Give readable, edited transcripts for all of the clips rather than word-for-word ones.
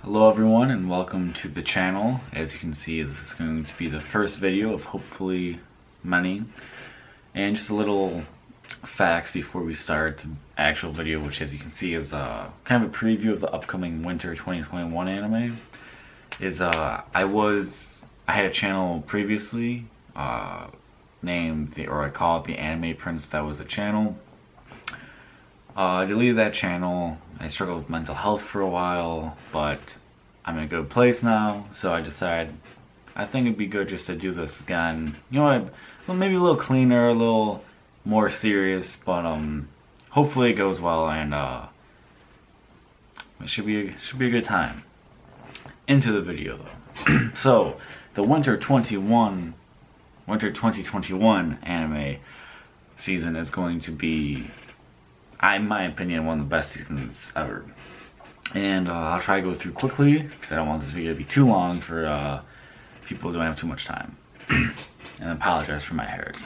Hello everyone and welcome to the channel. As you can see, this is going to be the first video of hopefully many. And just a little facts before we start the actual video, which as you can see is kind of a preview of the upcoming winter 2021 anime. I had a channel previously named, I call it the Anime Prince. That was a channel. I deleted that channel. I struggled with mental health for a while, but I'm in a good place now, so I decided I think it'd be good just to do this again. You know what? Well, maybe a little cleaner, a little more serious, but hopefully it goes well and it should be a good time. Into the video though. So the winter 2021 anime season is going to be, in my opinion, one of the best seasons ever. And I'll try to go through quickly because I don't want this video to be too long for people who don't have too much time. And I apologize for my hair. It's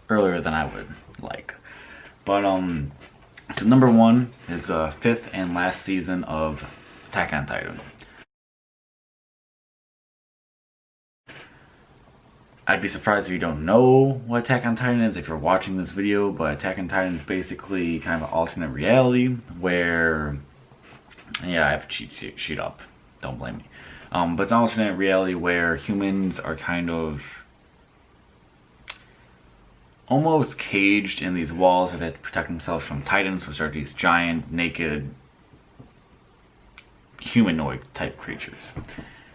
earlier than I would like. But so number one is the fifth and last season of Attack on Titan. I'd be surprised if you don't know what Attack on Titan is if you're watching this video, but Attack on Titan is basically kind of an alternate reality where, yeah, I have a cheat sheet up, don't blame me. But it's an alternate reality where humans are kind of almost caged in these walls that they have to protect themselves from Titans, which are these giant, naked, humanoid type creatures.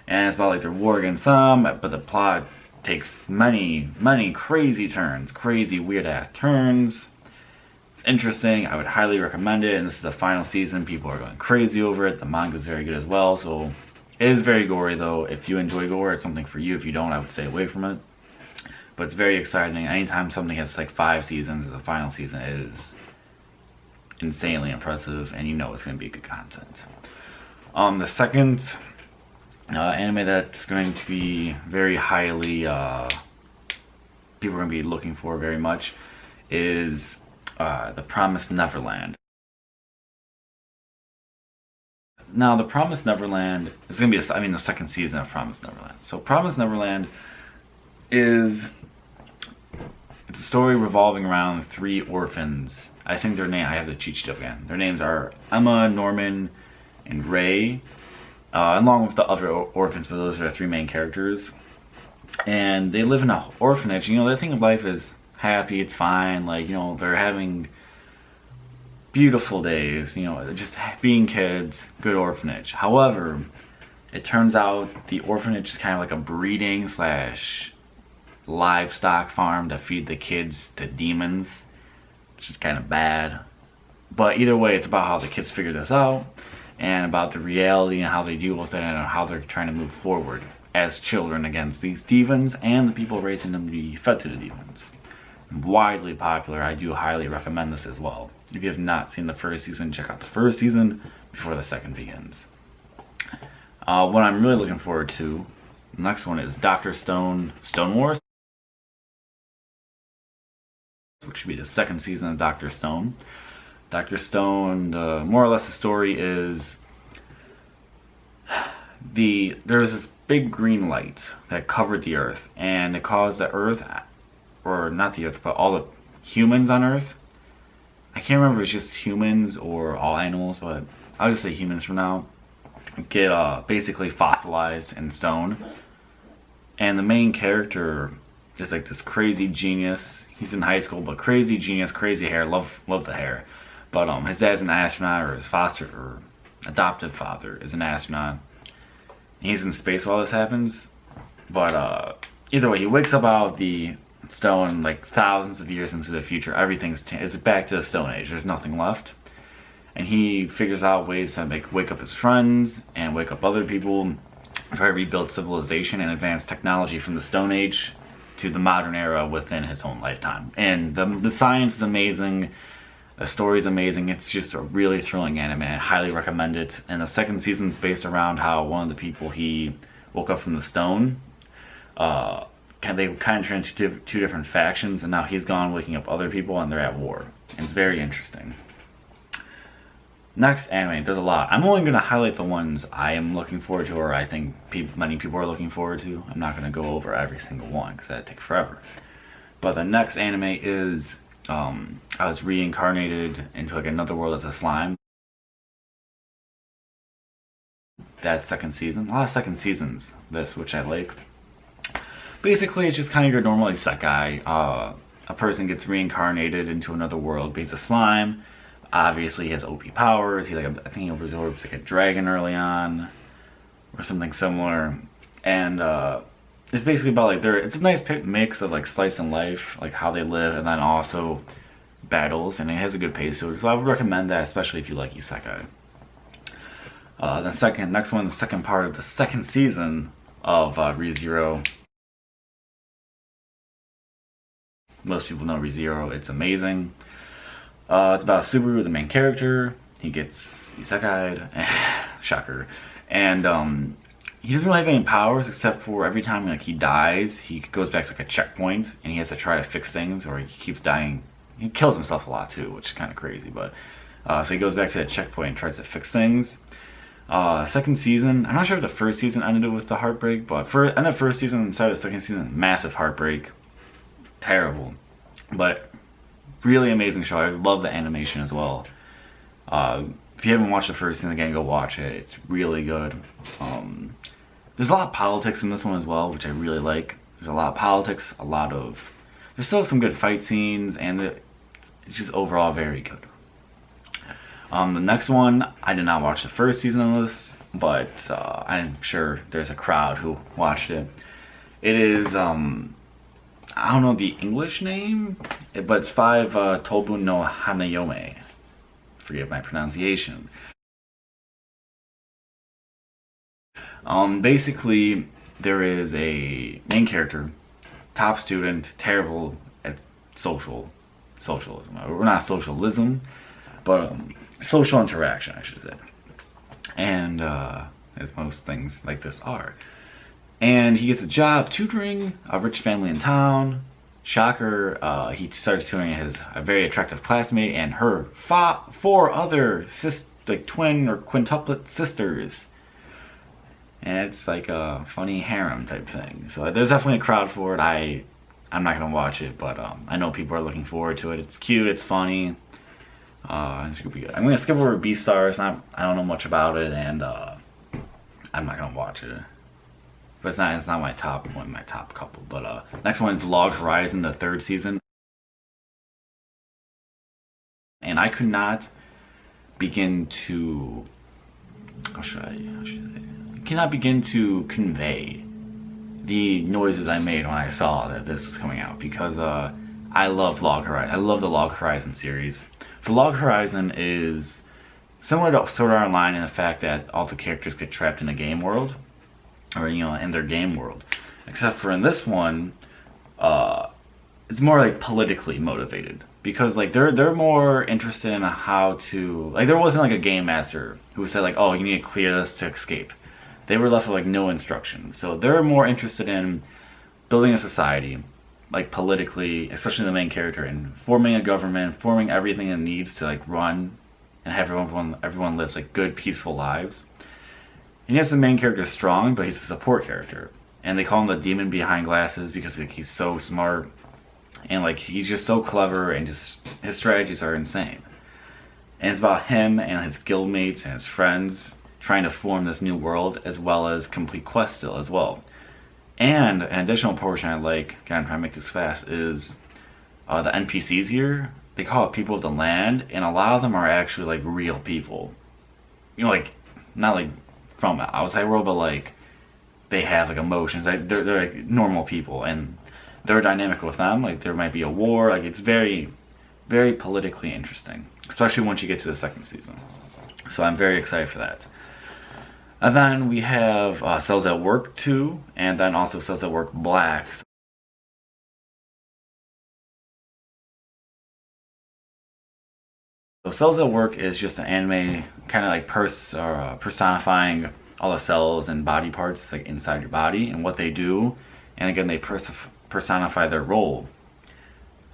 And it's about like their war against them, but the plot takes many crazy turns, crazy weird ass turns. It's interesting. I would highly recommend it, and this is the final season. People are going crazy over it. The manga is very good as well, so it is very gory though. If you enjoy gore, it's something for you. If you don't, I would stay away from it. But it's very exciting. Anytime something has like 5 seasons as a final season, it is insanely impressive, and you know it's going to be good content. The second anime that's going to be very highly, people are going to be looking for very much is the Promise Neverland. Now, the Promise Neverland is going to be, the second season of Promise Neverland. So, Promise Neverland it's a story revolving around 3 orphans. I think their name, I have the cheat sheet again. Their names are Emma, Norman, and Ray. Along with the other orphans, but those are the 3 main characters. And they live in an orphanage. You know, they think of life as happy, it's fine. Like, you know, they're having beautiful days, you know, just being kids, good orphanage. However, it turns out the orphanage is kind of like a breeding / livestock farm to feed the kids to demons, which is kind of bad. But either way, it's about how the kids figure this out, and about the reality and how they deal with it, and how they're trying to move forward as children against these demons and the people raising them to be fed to the demons. Widely popular. I do highly recommend this as well. If you have not seen the first season, check out the first season before the second begins. What I'm really looking forward to, the next one is Dr. Stone Wars, which should be the second season of Dr. Stone. Dr. Stone, more or less the story is there's this big green light that covered the earth, and it caused the earth, or not the earth, but all the humans on earth. I can't remember if it's just humans or all animals, but I'll just say humans for now. Get basically fossilized in stone. And the main character is like this crazy genius. He's in high school, but crazy genius, crazy hair, love the hair. But his dad's an astronaut, or his foster or adoptive father is an astronaut. He's in space while this happens. But either way, he wakes up out of the stone like thousands of years into the future. It's back to the Stone Age. There's nothing left. And he figures out ways to wake up his friends and wake up other people, try to rebuild civilization and advance technology from the Stone Age to the modern era within his own lifetime. And the science is amazing. The story is amazing. It's just a really thrilling anime. I highly recommend it. And the second season is based around how one of the people he woke up from the stone, they kind of turned into 2 different factions, and now he's gone waking up other people and they're at war. And it's very interesting. Next anime, there's a lot. I'm only going to highlight the ones I am looking forward to, or I think many people are looking forward to. I'm not going to go over every single one because that'd take forever. But the next anime is, I was reincarnated into like another world as a slime. That's second season. A lot of second seasons, this, which I like. Basically, it's just kind of your normal isekai. A person gets reincarnated into another world, but he's a slime. Obviously, he has OP powers. He I think he absorbs like a dragon early on, or something similar. And it's basically about like it's a nice mix of like slice and life, like how they live, and then also battles. And it has a good pace to it, so I would recommend that, especially if you like isekai. The next one, the second part of the second season of ReZero. Most people know ReZero. It's amazing. It's about Subaru, the main character. He gets isekai'd, shocker, and he doesn't really have any powers except for every time like he dies, he goes back to like a checkpoint, and he has to try to fix things, or he keeps dying. He kills himself a lot too, which is kind of crazy. But so he goes back to that checkpoint and tries to fix things. Second season, I'm not sure if the first season ended with the heartbreak, but end of first season and started the second season, massive heartbreak, terrible, but really amazing show. I love the animation as well. If you haven't watched the first season, again, go watch it. It's really good. There's a lot of politics in this one as well, which I really like. There's a lot of politics, there's still some good fight scenes, and it's just overall very good. The next one, I did not watch the first season of this, but I'm sure there's a crowd who watched it. It is, I don't know the English name, but it's 5 Tobu no Hanayome. Forgive my pronunciation. Basically, there is a main character, top student, terrible at socialism. We're not socialism, but social interaction, I should say. And as most things like this are. And he gets a job tutoring a rich family in town. Shocker, he starts tutoring a very attractive classmate and her 4 other twin or quintuplet sisters. And it's like a funny harem type thing. So there's definitely a crowd for it. I'm not gonna watch it, but I know people are looking forward to it. It's cute, it's funny. It's gonna be good. I'm gonna skip over Beastars. I don't know much about it, and I'm not gonna watch it. But it's not my top couple. But next one is Log Horizon, the 3rd season. And I could not begin to I cannot begin to convey the noises I made when I saw that this was coming out, because I love Log Horizon. I love the Log Horizon series. So Log Horizon is similar to Sword Art Online in the fact that all the characters get trapped in a game world, or in their game world. Except for in this one, it's more like politically motivated, because like they're more interested in how to, like, there wasn't like a game master who said like, oh, you need to clear this to escape. They were left with like no instructions. So they're more interested in building a society, like politically, especially the main character, and forming a government, forming everything it needs to like run and have everyone lives like good, peaceful lives. And yes, the main character is strong, but he's a support character, and they call him the demon behind glasses because like he's so smart, and like he's just so clever, and just his strategies are insane. And it's about him and his guildmates and his friends trying to form this new world, as well as complete quests still as well. And an additional portion I like, again, I'm trying to make this fast, is the NPCs here. They call it people of the land, and a lot of them are actually like real people. Like not like from the outside world, but like they have like emotions. They're like normal people, and they're dynamic with them. Like there might be a war. Like it's very, very politically interesting, especially once you get to the 2nd season. So I'm very excited for that. And then we have Cells at Work 2, and then also Cells at Work Black. So Cells at Work is just an anime kind of like personifying all the cells and body parts like inside your body and what they do. And again, they personify their role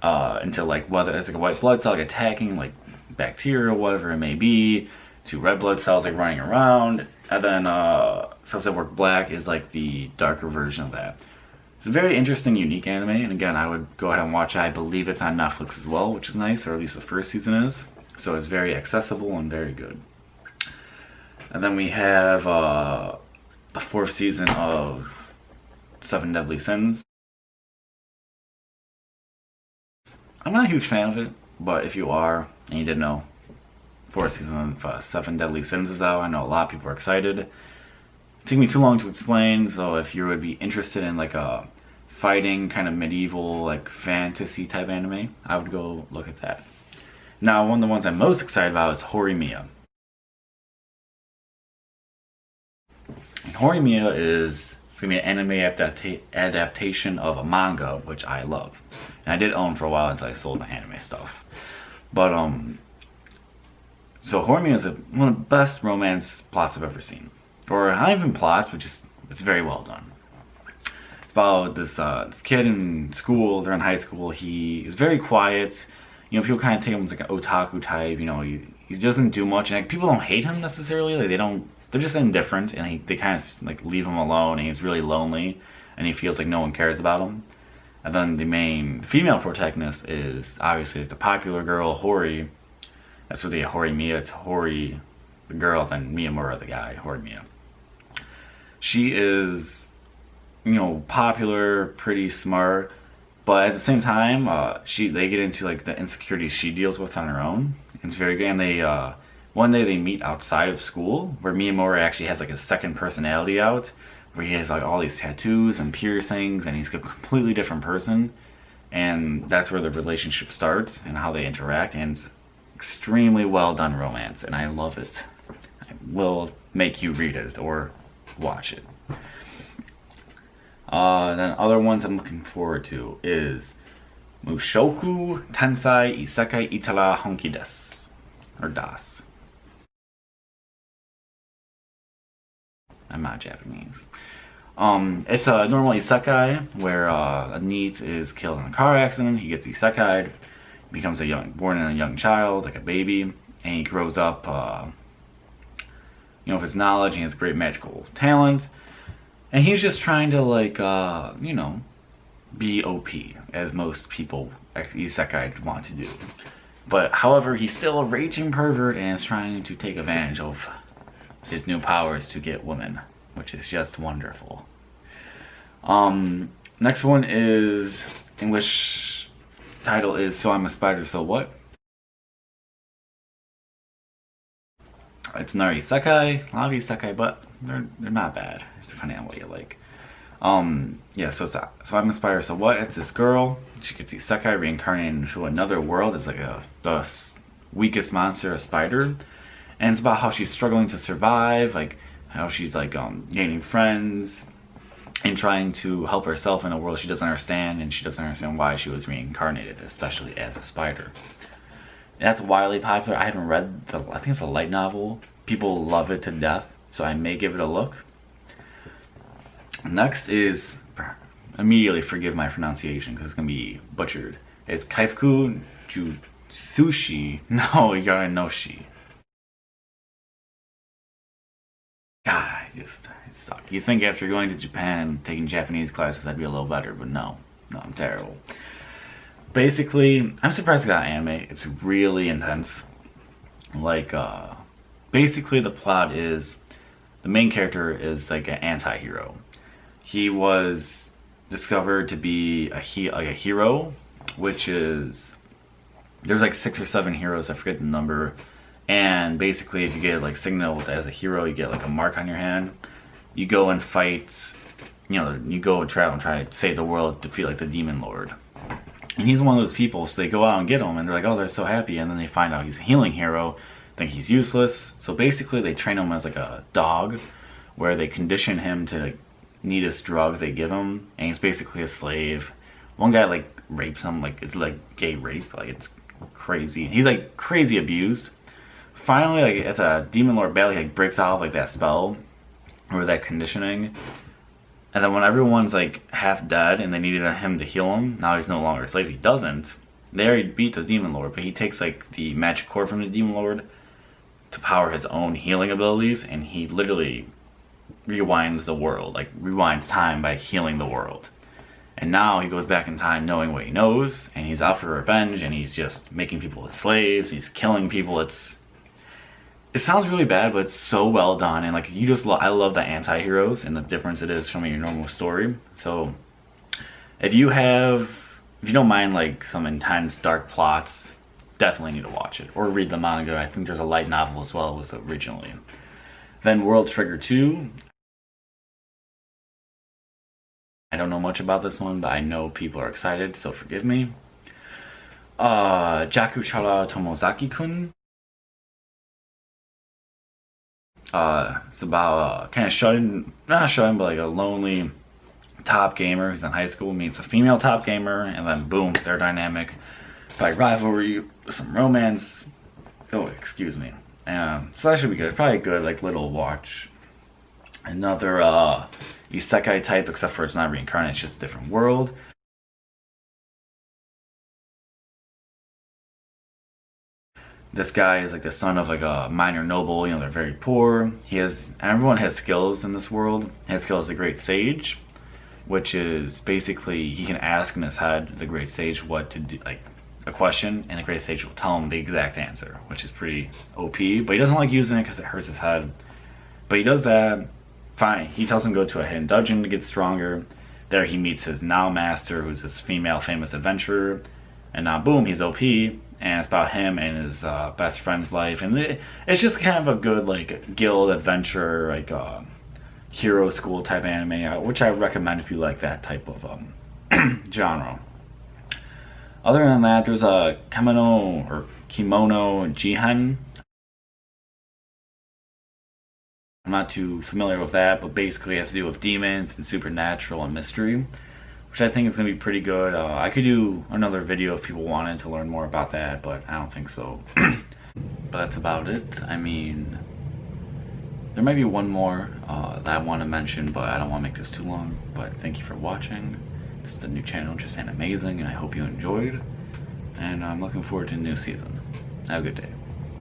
into like whether it's like a white blood cell like attacking like bacteria or whatever it may be, two red blood cells like running around, and then cells that work black is like the darker version of that. It's a very interesting, unique anime, and again, I would go ahead and watch it. I believe it's on Netflix as well, which is nice, or at least the first season is. So it's very accessible and very good. And then we have the fourth season of Seven Deadly Sins. I'm not a huge fan of it, but if you are, and you didn't know, fourth season of Seven Deadly Sins is out. I know a lot of people are excited. It took me too long to explain, so if you would be interested in like a fighting kind of medieval like fantasy type anime, I would go look at that. Now, one of the ones I'm most excited about is Hori Mia. And Hori Mia is going to be an anime adaptation of a manga, which I love. And I did own for a while until I sold my anime stuff. But, so Hori Mia is one of the best romance plots I've ever seen. Or not even plots, but just, it's very well done. It's about this kid in school, they're in high school, he is very quiet. You know, people kind of take him as like an otaku type, you know, he doesn't do much, and like, people don't hate him necessarily, like they're just indifferent, and they kind of like leave him alone, and he's really lonely, and he feels like no one cares about him. And then the main female protagonist is obviously like the popular girl, Hori. That's what the Hori Mia, it's Hori the girl, then Miyamura the guy, Hori Mia. She is, you know, popular, pretty smart, but at the same time, they get into like the insecurities she deals with on her own. It's very good, and they one day they meet outside of school, where Miyamura actually has like a second personality out, where he has like all these tattoos and piercings, and he's a completely different person, and that's where the relationship starts and how they interact, and it's extremely well done romance, and I love it. I will make you read it or watch it. Then other ones I'm looking forward to is Mushoku Tensei Isekai Itara Honki Desu, or Das. I'm not Japanese. It's a normal isekai where a NEET is killed in a car accident. He gets isekai'd, becomes born in a young child, like a baby, and he grows up, you know, with his knowledge and his great magical talent. And he's just trying to, like, you know, be OP, as most people isekai want to do. But, however, he's still a raging pervert and is trying to take advantage of his new powers to get women, which is just wonderful. Next one is, English title is So I'm a Spider, So What? It's another isekai, a lot of isekai, but they're not bad, depending on what you like. Yeah, so I'm a Spider, So What? It's this girl, she gets isekai reincarnated into another world. It's like the weakest monster, a spider. And it's about how she's struggling to survive, like how she's like gaining friends and trying to help herself in a world she doesn't understand, and she doesn't understand why she was reincarnated, especially as a spider. That's widely popular. I haven't read I think it's a light novel. People love it to death, so I may give it a look. Next is, immediately forgive my pronunciation because it's gonna be butchered. It's Kaifuku Jutsushi no Yaranoshi. God, I suck. You think after going to Japan and taking Japanese classes I'd be a little better, but no, I'm terrible. Basically, I'm surprised I got anime. It's really intense. Like, basically the plot is, the main character is like an anti-hero. He was discovered to be a hero, which is, there's like 6 or 7 heroes, I forget the number. And basically, if you get like signaled as a hero, you get like a mark on your hand. You go and fight, you know, you go and travel and try to save the world, defeat like the demon lord. And he's one of those people, so they go out and get him, and they're like, oh, they're so happy. And then they find out he's a healing hero, think he's useless. So basically, they train him as like a dog, where they condition him to like, need this drug they give him, and he's basically a slave. One guy like rapes him, like it's like gay rape, like it's crazy. He's like crazy abused. Finally, like at the demon lord battle, he like breaks out of like that spell or that conditioning, and then when everyone's like half dead and they needed him to heal him, now he's no longer a slave. He doesn't. They already beat the demon lord, but he takes like the magic core from the demon lord, to power his own healing abilities, and he literally rewinds the world, like rewinds time by healing the world. And now he goes back in time knowing what he knows, and he's out for revenge, and he's just making people his slaves, he's killing people. It sounds really bad, but it's so well done, and like you just I love the anti-heroes and the difference it is from your normal story. So if you don't mind like some intense dark plots, definitely need to watch it or read the manga. I think there's a light novel as well, was originally. Then World Trigger 2. I don't know much about this one, but I know people are excited, so forgive me. Jakuchara Tomozaki-kun. It's about kind of not shut-in, but like a lonely top gamer who's in high school meets a female top gamer, and then boom, they're dynamic. Like rivalry, some romance. Oh, excuse me. So that should be good. It's probably a good like little watch. Another isekai type, except for it's not reincarnate, it's just a different world. This guy is like the son of like a minor noble, you know, they're very poor. Everyone has skills in this world. His skill is a great sage, which is basically he can ask in his head, the great sage, what to do, like a question, and the great sage will tell him the exact answer, which is pretty OP, but he doesn't like using it because it hurts his head. But he does that, fine. He tells him to go to a hidden dungeon to get stronger. There he meets his now master, who's this female famous adventurer, and now boom, he's OP, and it's about him and his best friend's life, and it's just kind of a good like guild adventure, like hero school type anime, which I recommend if you like that type of genre. Other than that, there's a Kamino or Kimono Jihen. I'm not too familiar with that, but basically it has to do with demons and supernatural and mystery, which I think is going to be pretty good. I could do another video if people wanted to learn more about that, but I don't think so. But that's about it. I mean, there might be one more that I want to mention, but I don't want to make this too long. But thank you for watching. This is the new channel, justANIMEzing, and I hope you enjoyed. And I'm looking forward to a new season. Have a good day.